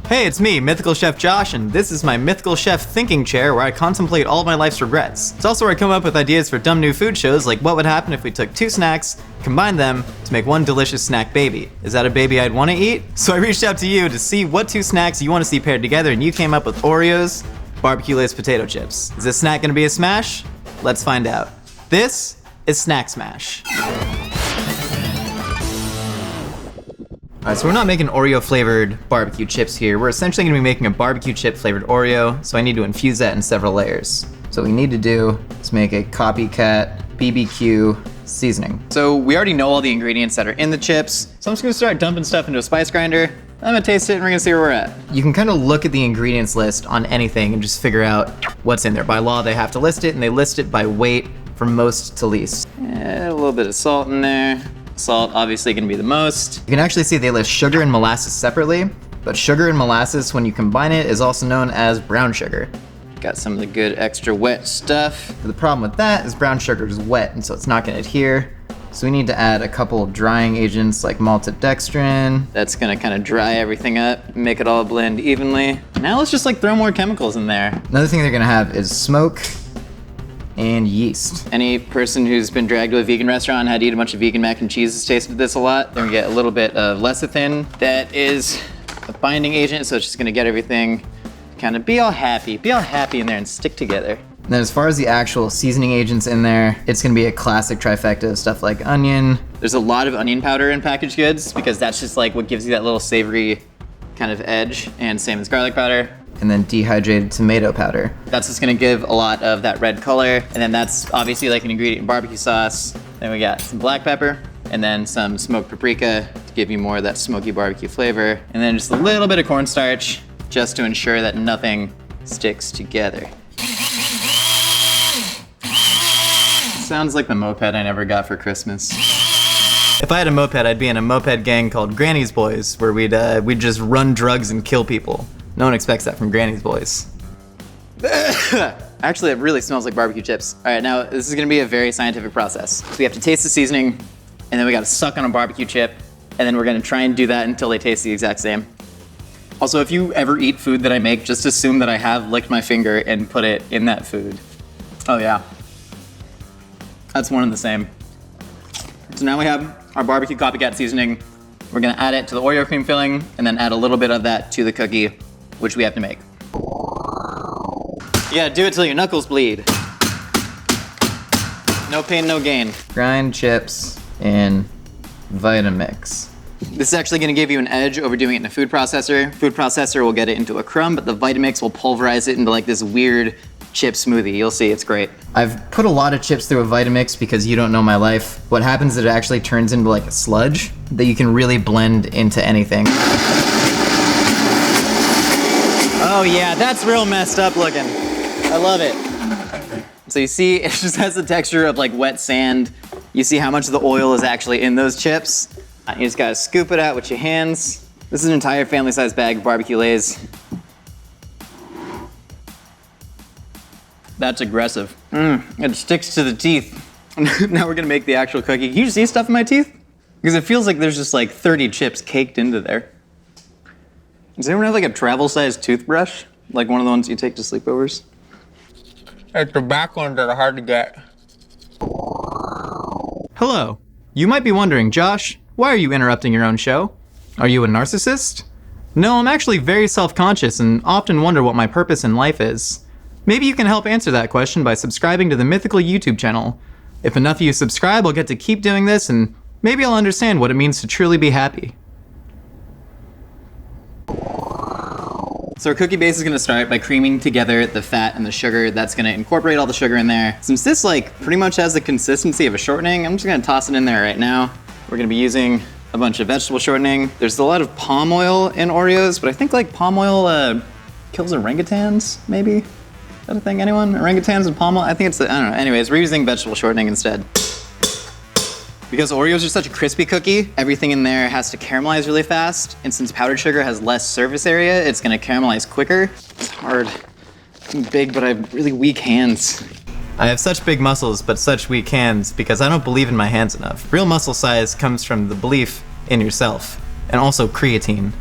Hey, it's me, Mythical Chef Josh, and this is my Mythical Chef thinking chair where I contemplate all of my life's regrets. It's also where I come up with ideas for dumb new food shows like what would happen if we took two snacks, combined them to make one delicious snack baby. Is that a baby I'd want to eat? So I reached out to you to see what two snacks you want to see paired together, and you came up with Oreos, BBQ Lays potato chips. Is this snack gonna be a smash? Let's find out. This is Snack Smash. Alright, so we're not making Oreo flavored barbecue chips here. We're essentially gonna be making a barbecue chip flavored Oreo, so I need to infuse that in several layers. So what we need to do is make a copycat BBQ seasoning. So we already know all the ingredients that are in the chips, so I'm just gonna start dumping stuff into a spice grinder. I'm gonna taste it and we're gonna see where we're at. You can kind of look at the ingredients list on anything and just figure out what's in there. By law, they have to list it, and they list it by weight from most to least. A little bit of salt in there. Salt obviously gonna be the most. You can actually see they list sugar and molasses separately, but sugar and molasses, when you combine it, is also known as brown sugar. Got some of the good extra wet stuff. The problem with that is brown sugar is wet, and so it's not gonna adhere. So we need to add a couple of drying agents like maltodextrin. That's gonna kind of dry everything up, make it all blend evenly. Now let's just throw more chemicals in there. Another thing they're gonna have is smoke and yeast. Any person who's been dragged to a vegan restaurant and had to eat a bunch of vegan mac and cheese has tasted this a lot. Then we get a little bit of lecithin. That is a binding agent, so it's just gonna get everything kind of be all happy in there and stick together. And then as far as the actual seasoning agents in there, it's gonna be a classic trifecta of stuff like onion. There's a lot of onion powder in packaged goods because that's just what gives you that little savory kind of edge, and same as garlic powder. And then dehydrated tomato powder. That's just gonna give a lot of that red color. And then that's obviously an ingredient in barbecue sauce. Then we got some black pepper, and then some smoked paprika to give you more of that smoky barbecue flavor. And then just a little bit of cornstarch, just to ensure that nothing sticks together. Sounds like the moped I never got for Christmas. If I had a moped, I'd be in a moped gang called Granny's Boys, where we'd just run drugs and kill people. No one expects that from Granny's Boys. Actually, it really smells like barbecue chips. All right, now this is gonna be a very scientific process. So we have to taste the seasoning, and then we gotta suck on a barbecue chip, and then we're gonna try and do that until they taste the exact same. Also, if you ever eat food that I make, just assume that I have licked my finger and put it in that food. Oh yeah. That's one and the same. So now we have our barbecue copycat seasoning. We're gonna add it to the Oreo cream filling, and then add a little bit of that to the cookie, which we have to make. You gotta do it till your knuckles bleed. No pain, no gain. Grind chips in Vitamix. This is actually gonna give you an edge over doing it in a food processor. Food processor will get it into a crumb, but the Vitamix will pulverize it into this weird chip smoothie. You'll see, it's great. I've put a lot of chips through a Vitamix because you don't know my life. What happens is it actually turns into a sludge that you can really blend into anything. Oh yeah, that's real messed up looking. I love it. So you see, it just has the texture of wet sand. You see how much of the oil is actually in those chips. You just gotta scoop it out with your hands. This is an entire family-sized bag of barbecue Lays. That's aggressive. It sticks to the teeth. Now we're gonna make the actual cookie. Can you see stuff in my teeth? Because it feels like there's just 30 chips caked into there. Does anyone have a travel-sized toothbrush? Like one of the ones you take to sleepovers? It's the back ones that are hard to get. Hello. You might be wondering, Josh, why are you interrupting your own show? Are you a narcissist? No, I'm actually very self-conscious and often wonder what my purpose in life is. Maybe you can help answer that question by subscribing to the Mythical YouTube channel. If enough of you subscribe, I'll get to keep doing this, and maybe I'll understand what it means to truly be happy. So our cookie base is gonna start by creaming together the fat and the sugar. That's gonna incorporate all the sugar in there. Since this pretty much has the consistency of a shortening, I'm just gonna toss it in there right now. We're gonna be using a bunch of vegetable shortening. There's a lot of palm oil in Oreos, but I think palm oil kills orangutans, maybe? Is that a thing, anyone? Orangutans and palm oil? I think it's, I don't know. Anyways, we're using vegetable shortening instead. Because Oreos are such a crispy cookie, everything in there has to caramelize really fast. And since powdered sugar has less surface area, it's gonna caramelize quicker. It's hard. I'm big, but I have really weak hands. I have such big muscles, but such weak hands because I don't believe in my hands enough. Real muscle size comes from the belief in yourself, and also creatine.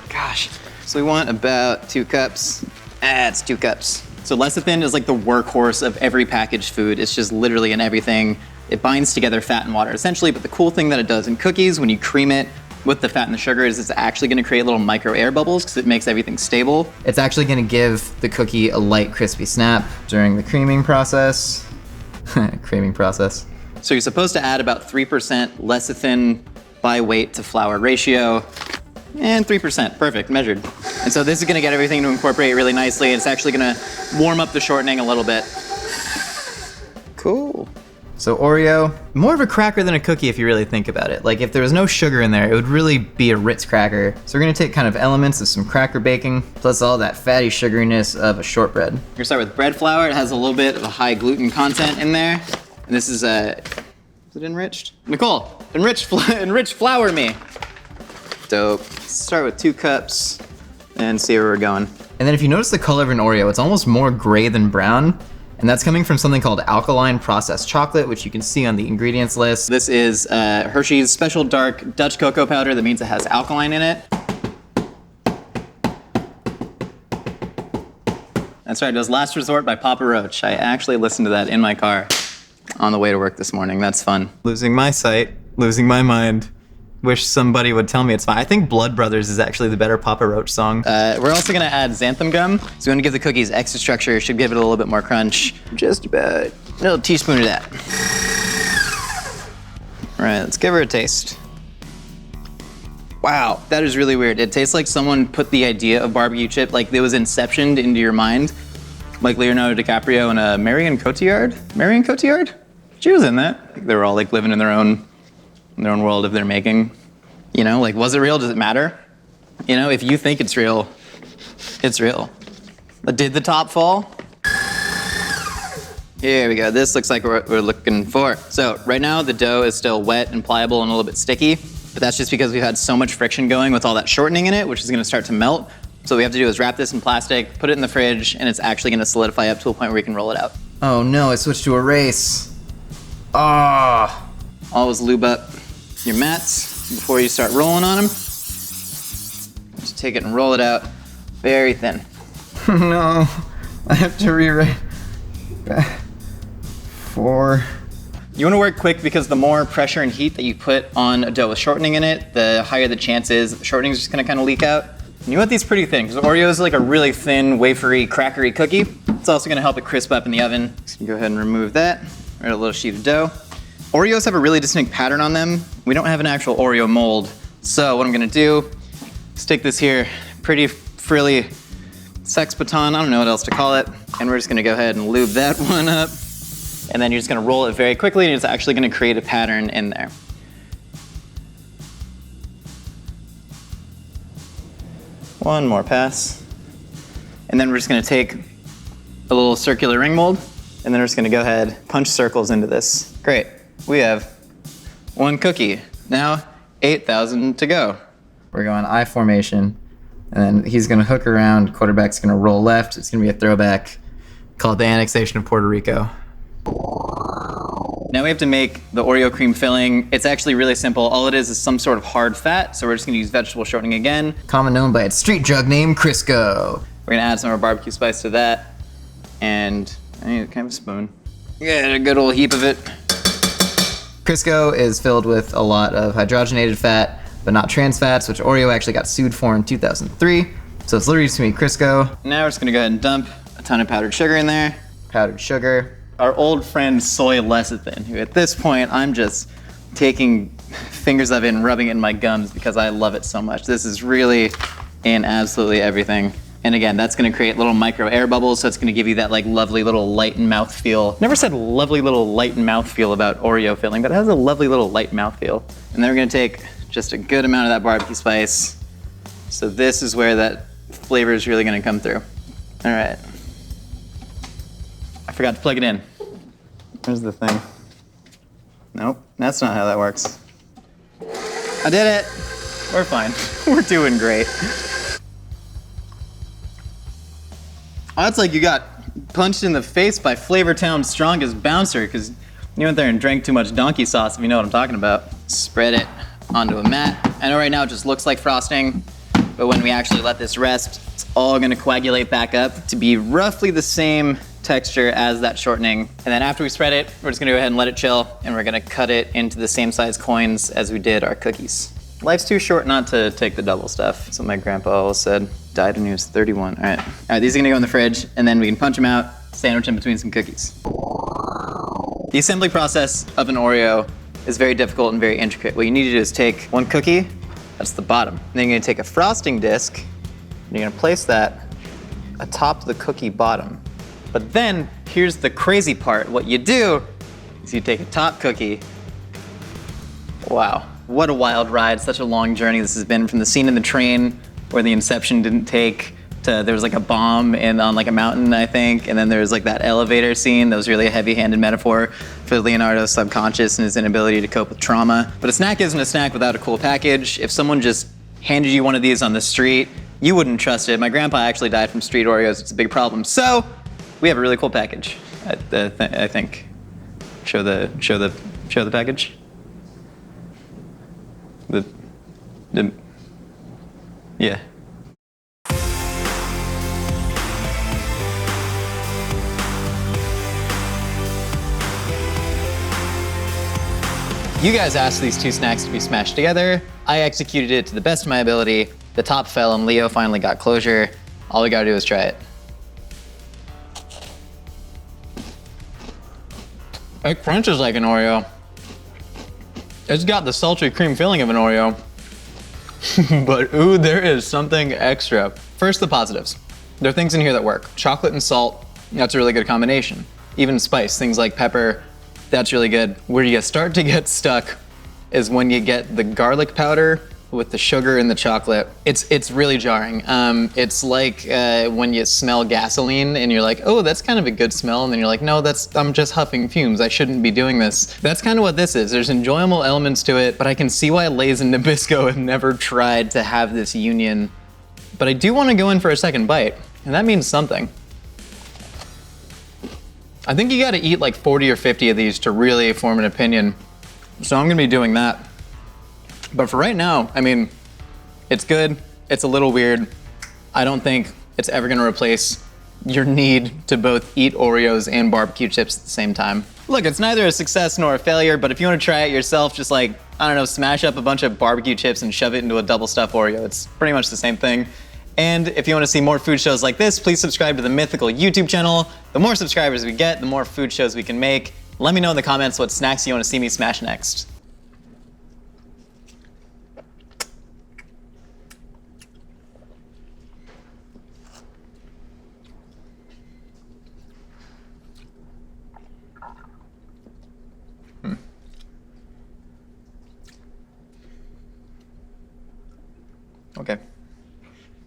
Gosh. So we want about 2 cups. It's 2 cups. So lecithin is like the workhorse of every packaged food. It's just literally in everything. It binds together fat and water essentially, but the cool thing that it does in cookies when you cream it with the fat and the sugar is it's actually gonna create little micro air bubbles because it makes everything stable. It's actually gonna give the cookie a light crispy snap during the creaming process. Creaming process. So you're supposed to add about 3% lecithin by weight to flour ratio. And 3%, perfect, measured. And so this is gonna get everything to incorporate really nicely. It's actually gonna warm up the shortening a little bit. Cool. So Oreo, more of a cracker than a cookie if you really think about it. Like if there was no sugar in there, it would really be a Ritz cracker. So we're gonna take kind of elements of some cracker baking, plus all that fatty sugariness of a shortbread. We're gonna start with bread flour. It has a little bit of a high gluten content in there. And this is it enriched? Nicole, enriched flour me. Dope. Start with 2 cups and see where we're going. And then if you notice the color of an Oreo, it's almost more gray than brown. And that's coming from something called alkaline processed chocolate, which you can see on the ingredients list. This is Hershey's special dark Dutch cocoa powder. That means it has alkaline in it. That's right, it was Last Resort by Papa Roach. I actually listened to that in my car on the way to work this morning. That's fun. Losing my sight, losing my mind. Wish somebody would tell me it's fine. I think Blood Brothers is actually the better Papa Roach song. We're also gonna add xanthan gum. So we wanna give the cookies extra structure. Should give it a little bit more crunch. Just about a little teaspoon of that. All right, let's give her a taste. Wow, that is really weird. It tastes like someone put the idea of barbecue chip, like it was inceptioned into your mind. Like Leonardo DiCaprio and Marion Cotillard? Marion Cotillard? She was in that. I think they were all like living in their own world of their making. You know, like, was it real? Does it matter? You know, if you think it's real, it's real. But did the top fall? Here we go. This looks like what we're looking for. So right now the dough is still wet and pliable and a little bit sticky, but that's just because we've had so much friction going with all that shortening in it, which is gonna start to melt. So what we have to do is wrap this in plastic, put it in the fridge, and it's actually gonna solidify up to a point where we can roll it out. Oh no, I switched to erase. Ah. Always lube up your mats before you start rolling on them. Just take it and roll it out very thin. No, I have to rewrite. 4. You want to work quick because the more pressure and heat that you put on a dough with shortening in it, the higher the chance is that the shortening is just going to kind of leak out. And you want these pretty thin because Oreo is like a really thin, wafery, crackery cookie. It's also going to help it crisp up in the oven. So go ahead and remove that. Add a little sheet of dough. Oreos have a really distinct pattern on them. We don't have an actual Oreo mold. So what I'm gonna do is take this here pretty frilly sex baton, I don't know what else to call it, and we're just gonna go ahead and lube that one up. And then you're just gonna roll it very quickly and it's actually gonna create a pattern in there. One more pass. And then we're just gonna take a little circular ring mold and then we're just gonna go ahead, punch circles into this. Great. We have 1 cookie. Now, 8,000 to go. We're going I formation, and then he's gonna hook around, quarterback's gonna roll left, it's gonna be a throwback called the annexation of Puerto Rico. Now we have to make the Oreo cream filling. It's actually really simple. All it is some sort of hard fat, so we're just gonna use vegetable shortening again. Common known by its street drug name, Crisco. We're gonna add some of our barbecue spice to that, and I need kind of a spoon. Yeah, a good old heap of it. Crisco is filled with a lot of hydrogenated fat, but not trans fats, which Oreo actually got sued for in 2003. So it's literally just gonna be Crisco. Now we're just gonna go ahead and dump a ton of powdered sugar in there. Powdered sugar. Our old friend soy lecithin, who at this point I'm just taking fingers of it and rubbing it in my gums because I love it so much. This is really in absolutely everything. And again, that's gonna create little micro air bubbles, so it's gonna give you that like lovely little light and mouth feel. Never said lovely little light and mouth feel about Oreo filling, but it has a lovely little light mouth feel. And then we're gonna take just a good amount of that barbecue spice. So this is where that flavor is really gonna come through. All right. I forgot to plug it in. Where's the thing? Nope, that's not how that works. I did it. We're fine. We're doing great. Oh, that's like you got punched in the face by Flavortown's strongest bouncer because you went there and drank too much donkey sauce, if you know what I'm talking about. Spread it onto a mat. I know right now it just looks like frosting, but when we actually let this rest, it's all gonna coagulate back up to be roughly the same texture as that shortening. And then after we spread it, we're just gonna go ahead and let it chill, and we're gonna cut it into the same size coins as we did our cookies. Life's too short not to take the double stuff. That's what my grandpa always said. Died when he was 31. All right, these are gonna go in the fridge, and then we can punch them out, sandwich them between some cookies. The assembly process of an Oreo is very difficult and very intricate. What you need to do is take one cookie, that's the bottom. And then you're gonna take a frosting disc, and you're gonna place that atop the cookie bottom. But then, here's the crazy part. What you do is you take a top cookie. Wow, what a wild ride, such a long journey this has been, from the scene in the train where the inception didn't take, to there was like a bomb on like a mountain, I think, and then there was like that elevator scene that was really a heavy-handed metaphor for Leonardo's subconscious and his inability to cope with trauma. But a snack isn't a snack without a cool package. If someone just handed you one of these on the street, you wouldn't trust it. My grandpa actually died from street Oreos. It's a big problem. So we have a really cool package, I think. Show the package. Yeah. You guys asked these two snacks to be smashed together. I executed it to the best of my ability. The top fell and Leo finally got closure. All we gotta do is try it. It crunches like an Oreo. It's got the sultry cream filling of an Oreo. But ooh, there is something extra. First, the positives. There are things in here that work. Chocolate and salt, that's a really good combination. Even spice, things like pepper, that's really good. Where you start to get stuck is when you get the garlic powder with the sugar and the chocolate. It's really jarring. It's like when you smell gasoline and you're like, oh, that's kind of a good smell, and then you're like, no, I'm just huffing fumes. I shouldn't be doing this. That's kind of what this is. There's enjoyable elements to it, but I can see why Lay's and Nabisco have never tried to have this union. But I do want to go in for a second bite, and that means something. I think you gotta eat like 40 or 50 of these to really form an opinion. So I'm gonna be doing that. But for right now, I mean, it's good, it's a little weird. I don't think it's ever gonna replace your need to both eat Oreos and barbecue chips at the same time. Look, it's neither a success nor a failure, but if you wanna try it yourself, just like, I don't know, smash up a bunch of barbecue chips and shove it into a double stuffed Oreo. It's pretty much the same thing. And if you want to see more food shows like this, please subscribe to the Mythical YouTube channel. The more subscribers we get, the more food shows we can make. Let me know in the comments what snacks you want to see me smash next. Okay.